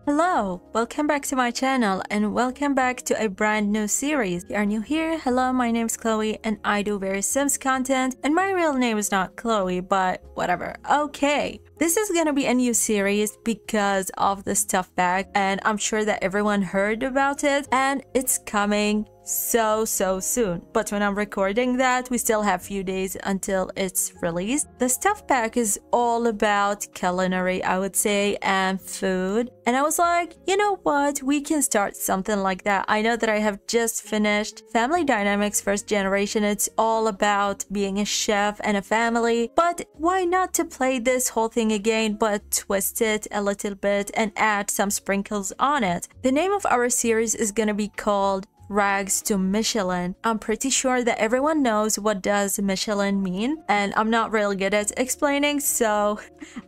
Hello, welcome back to my channel and welcome back to a brand new series. If you are new here, hello, my name is Chloe and I do various Sims content and my real name is not Chloe, but whatever. Okay, this is gonna be a new series because of the stuff bag and I'm sure that everyone heard about it and it's coming so soon. But when I'm recording that, we still have few days until it's released. The stuff pack is all about culinary, I would say, and food. And I was like, you know what, we can start something like that. I know that I have just finished Family Dynamics First Generation. It's all about being a chef and a family, but why not to play this whole thing again but twist it a little bit and add some sprinkles on it. The name of our series is gonna be called Rags to Michelin. I'm pretty sure that everyone knows what does Michelin mean, and I'm not really good at explaining, so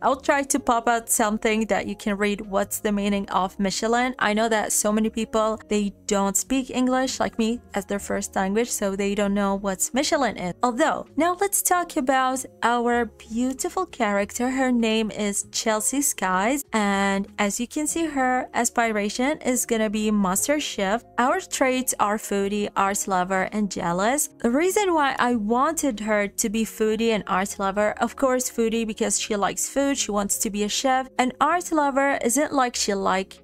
I'll try to pop out something that you can read what's the meaning of Michelin. I know that so many people, they don't speak English like me as their first language, so they don't know what Michelin is. Although, now let's talk about our beautiful character. Her name is Chelsea Skies, and as you can see, her aspiration is gonna be Master Chef. Our traits are foodie, art lover, and jealous. The reason why I wanted her to be foodie and art lover, of course foodie because she likes food, she wants to be a chef, and art lover isn't like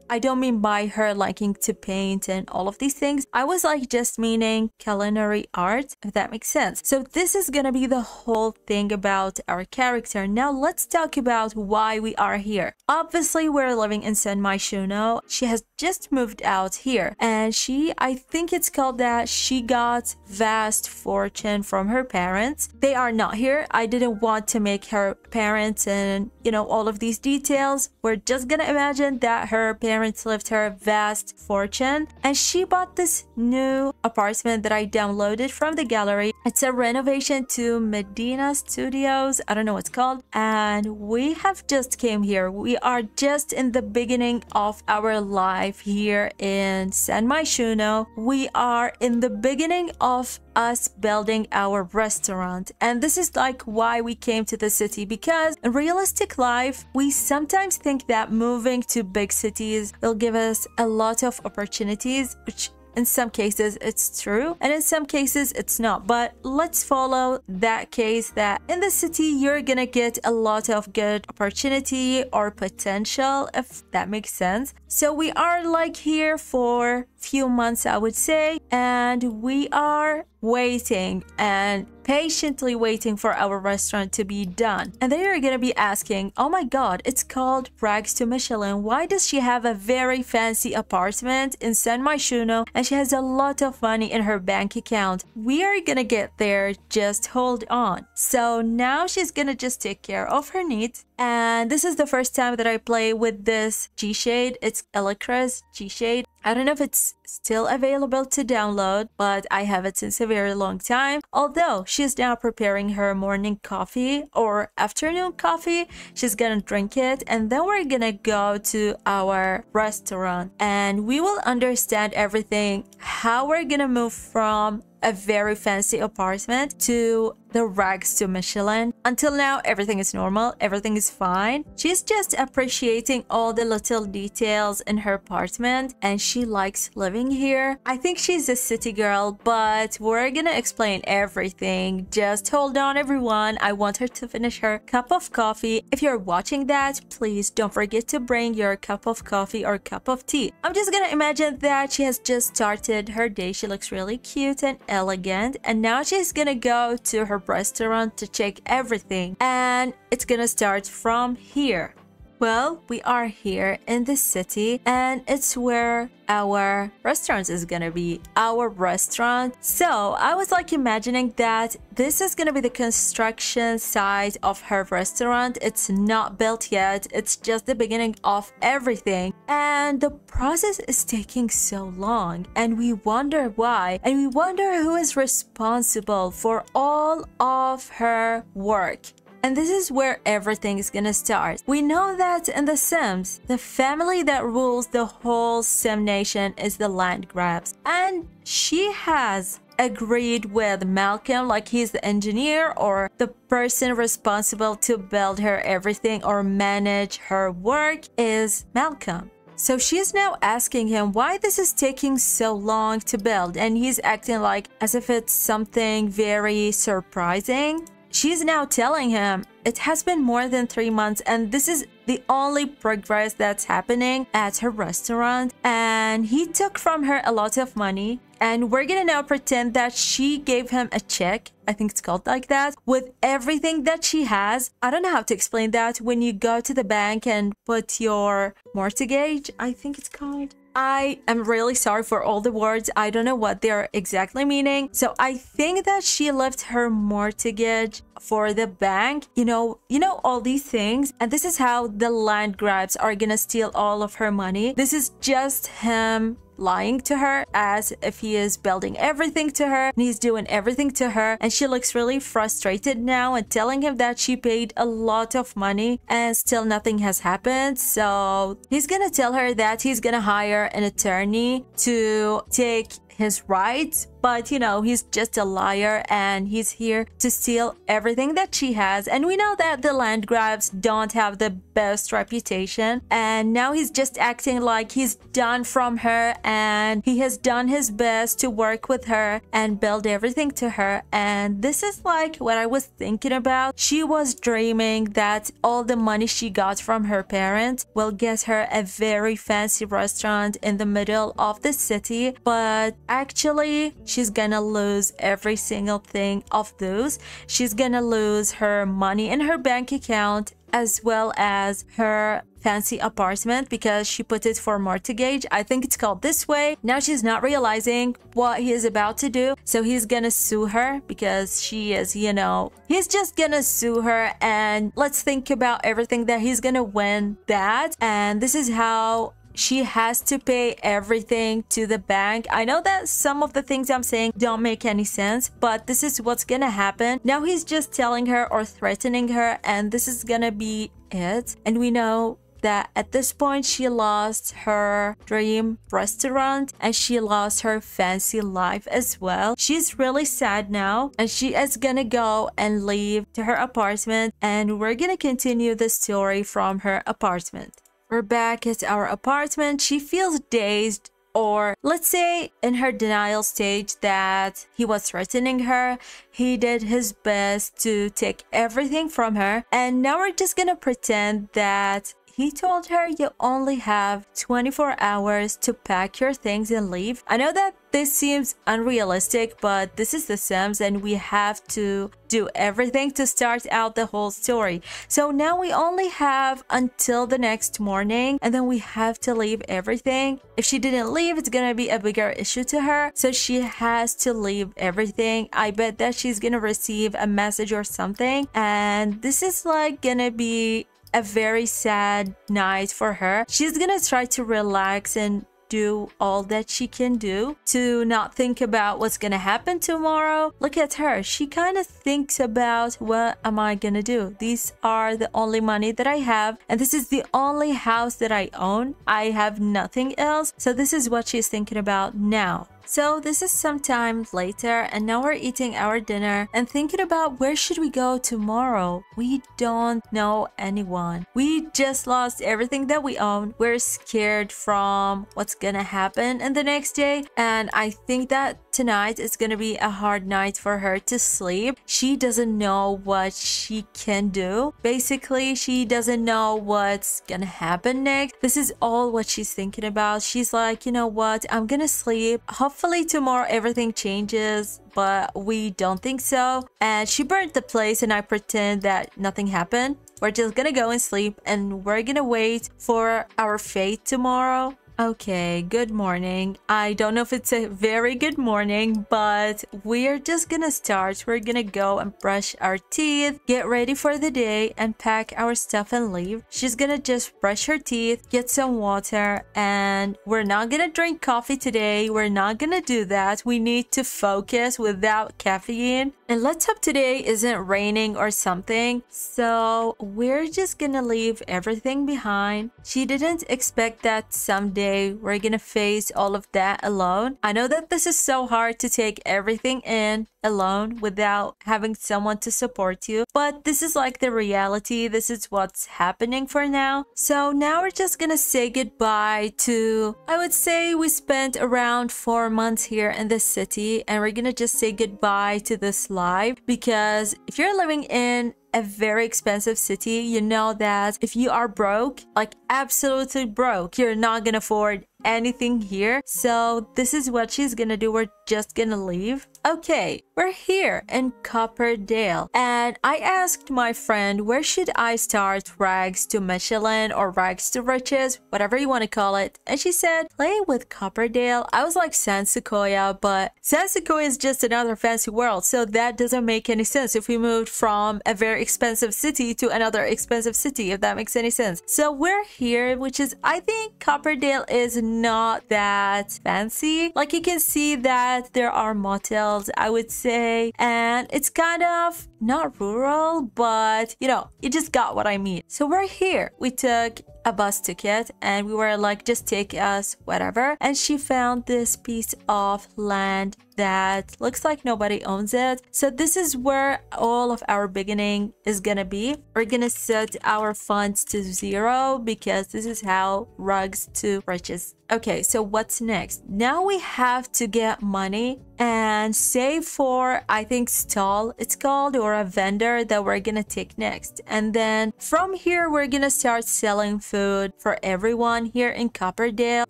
I don't mean by her liking to paint and all of these things. I was like just meaning culinary art, if that makes sense. So this is gonna be the whole thing about our character. Now let's talk about why we are here. Obviously we're living in San Myshuno. She has just moved out here and I think it's called that she got vast fortune from her parents. They are not here. I didn't want to make her parents and all of these details. We're just gonna imagine that her parents left her a vast fortune and she bought this new apartment that I downloaded from the gallery. It's a renovation to Medina Studios. I don't know what's called, and we have just came here. We are just in the beginning of our life here in San Myshuno. We are in the beginning of us building our restaurant, and this is like why we came to the city, because in realistic life we sometimes think that moving to big cities will give us a lot of opportunities, which in some cases it's true and in some cases it's not, but let's follow that case that in the city you're gonna get a lot of good opportunity or potential, if that makes sense. So we are like here for few months, I would say, and we are waiting and patiently waiting for our restaurant to be done. And then you're gonna be asking, oh my god, it's called Rags to Michelin. Why does she have a very fancy apartment in San Myshuno and she has a lot of money in her bank account? We are gonna get there, just hold on. So now she's gonna just take care of her needs. And this is the first time that I play with this G-Shade. It's Electra's G-Shade. I don't know if it's still available to download, but I have it since a very long time. Although she's now preparing her morning coffee or afternoon coffee, she's gonna drink it and then we're gonna go to our restaurant and we will understand everything, how we're gonna move from a very fancy apartment to the Rags to Michelin. Until now, everything is normal, everything is fine. She's just appreciating all the little details in her apartment and she likes living here. I think she's a city girl, but we're gonna explain everything. Just hold on, everyone. I want her to finish her cup of coffee. If you're watching that, please don't forget to bring your cup of coffee or cup of tea. I'm just gonna imagine that she has just started her day. She looks really cute and elegant, and now she's gonna go to her restaurant to check everything, and it's gonna start from here. Well, we are here in the city and it's where our restaurant is gonna be, our restaurant. So I was like imagining that this is gonna be the construction side of her restaurant. It's not built yet, it's just the beginning of everything, and the process is taking so long and we wonder why, and we wonder who is responsible for all of her work. And this is where everything is gonna start. We know that in The Sims, the family that rules the whole Sim nation is the land grabs. And she has agreed with Malcolm, like he's the engineer or the person responsible to build her everything or manage her work is Malcolm. So she's now asking him why this is taking so long to build, and he's acting like as if it's something very surprising. She's now telling him it has been more than 3 months and this is the only progress that's happening at her restaurant, and he took from her a lot of money, and we're gonna now pretend that she gave him a check, I think it's called like that, with everything that she has. I don't know how to explain that. When you go to the bank and put your mortgage, I think it's called. I am really sorry for all the words. I don't know what they're exactly meaning. So I think that she left her mortgage for the bank, you know, all these things. And this is how the land grabs are gonna steal all of her money. This is just him lying to her as if he is building everything to her and he's doing everything to her, and she looks really frustrated now and telling him that she paid a lot of money and still nothing has happened. So he's gonna tell her that he's gonna hire an attorney to take his rights, but you know, he's just a liar and he's here to steal everything that she has. And we know that the land grabs don't have the best reputation, and now he's just acting like he's done from her and he has done his best to work with her and build everything to her. And this is like what I was thinking about. She was dreaming that all the money she got from her parents will get her a very fancy restaurant in the middle of the city, but actually she's gonna lose every single thing of those. She's gonna lose her money in her bank account as well as her fancy apartment because she put it for mortgage. I think it's called this way. Now she's not realizing what he is about to do, so he's gonna sue her because she is, you know, he's just gonna sue her, and let's think about everything that he's gonna win that. And this is how she has to pay everything to the bank. I know that some of the things I'm saying don't make any sense, but this is what's gonna happen. Now he's just telling her or threatening her, and this is gonna be it. And we know that at this point she lost her dream restaurant and she lost her fancy life as well. She's really sad now, and she is gonna go and leave to her apartment, and we're gonna continue the story from her apartment. We're back at our apartment. She feels dazed, or let's say in her denial stage, that he was threatening her. He did his best to take everything from her, and now we're just gonna pretend that he told her you only have 24 hours to pack your things and leave. I know that this seems unrealistic, but this is The Sims and we have to do everything to start out the whole story. So now we only have until the next morning, and then we have to leave everything. If she didn't leave, it's gonna be a bigger issue to her, so she has to leave everything. I bet that she's gonna receive a message or something, and this is like gonna be a very sad night for her. She's gonna try to relax and do all that she can do to not think about what's gonna happen tomorrow. Look at her. She kind of thinks about, what am I gonna do? These are the only money that I have, and this is the only house that I own. I have nothing else. So this is what she's thinking about now. So this is some time later, and now we're eating our dinner and thinking about where should we go tomorrow. We don't know anyone. We just lost everything that we own. We're scared from what's gonna happen in the next day, and I think that tonight is gonna be a hard night for her to sleep. She doesn't know what she can do. Basically, she doesn't know what's gonna happen next. This is all what she's thinking about. She's like, you know what, I'm gonna sleep. Hopefully tomorrow everything changes, but we don't think so. And she burned the place, and I pretend that nothing happened. We're just gonna go and sleep, and we're gonna wait for our fate tomorrow. Okay, good morning. I don't know if it's a very good morning, but we're just gonna start. We're gonna go and brush our teeth, get ready for the day, and pack our stuff and leave. She's gonna just brush her teeth, get some water, and we're not gonna drink coffee today. We're not gonna do that. We need to focus without caffeine. And let's hope today isn't raining or something. So we're just gonna leave everything behind. She didn't expect that someday day we're gonna face all of that alone. I know that this is so hard to take everything in alone without having someone to support you, but this is like the reality. This is what's happening for now. So now we're just gonna say goodbye to, I would say we spent around 4 months here in the city, and we're gonna just say goodbye to this life, because if you're living in a very expensive city, you know that if you are broke, like absolutely broke, you're not gonna afford anything here. So this is what she's gonna do. We're just gonna leave. Okay, we're here in Copperdale, and I asked my friend, where should I start rags to Michelin or rags to riches, whatever you want to call it, and she said play with Copperdale. I was like San Sequoia, but San Sequoia is just another fancy world, so that doesn't make any sense if we moved from a very expensive city to another expensive city, if that makes any sense. So we're here, which is, I think Copperdale is not that fancy. Like you can see that there are motels, I would say, and it's kind of not rural, but you know, you just got what I mean. So we're here. We took a bus ticket and we were like, just take us whatever, and she found this piece of land that looks like nobody owns it. So this is where all of our beginning is gonna be. We're gonna set our funds to 0 because this is how rugs to riches. Okay, so what's next? Now we have to get money and save for, I think, stall it's called, or a vendor that we're gonna take next. And then from here we're gonna start selling food for everyone here in Copperdale,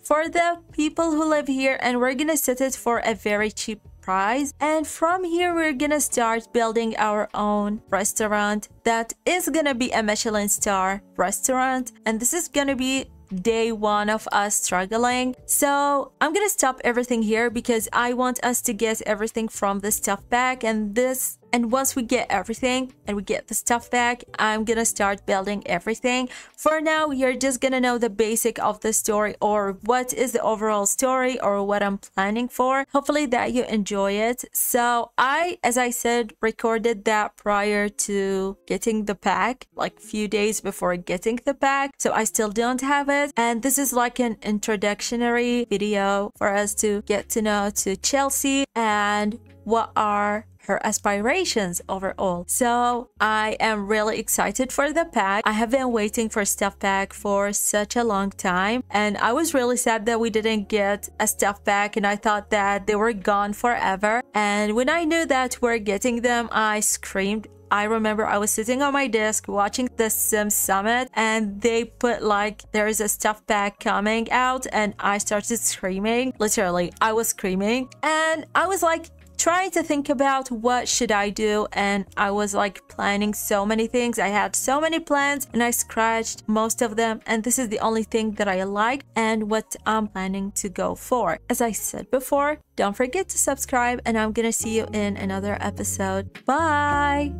for the people who live here, and we're gonna set it for a very cheap price. And from here we're gonna start building our own restaurant that is gonna be a Michelin star restaurant, and this is gonna be day 1 of us struggling. So I'm gonna stop everything here because I want us to get everything from the stuff back, and once we get everything and we get the stuff back, I'm gonna start building everything. For now, you're just gonna know the basic of the story, or what is the overall story, or what I'm planning for. Hopefully that you enjoy it. So as I said, recorded that prior to getting the pack, like few days before getting the pack. So I still don't have it. And this is like an introductory video for us to get to know to Chelsea and what are her aspirations overall. So I am really excited for the pack. I have been waiting for stuff pack for such a long time, and I was really sad that we didn't get a stuff pack, and I thought that they were gone forever. And when I knew that we're getting them, I screamed. I remember I was sitting on my desk watching the Sims Summit, and they put like there is a stuff pack coming out, and I started screaming. Literally, I was screaming, and I was like trying to think about what should I do, and I was like planning so many things. I had so many plans and I scratched most of them, and this is the only thing that I like and what I'm planning to go for. As I said before, don't forget to subscribe, and I'm gonna see you in another episode. Bye.